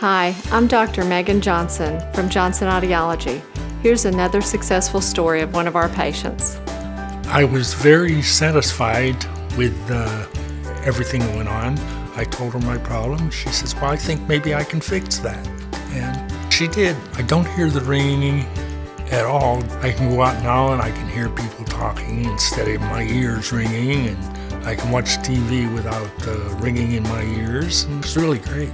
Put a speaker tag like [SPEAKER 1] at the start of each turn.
[SPEAKER 1] Hi, I'm Dr. Megan Johnson from Johnson Audiology. Here's another successful story of one of our patients.
[SPEAKER 2] I was very satisfied with everything that went on. I told her my problem. She says, well, I think maybe I can fix that. And she did. I don't hear the ringing at all. I can go out now and I can hear people talking instead of my ears ringing, and I can watch TV without ringing in my ears. And it's really great.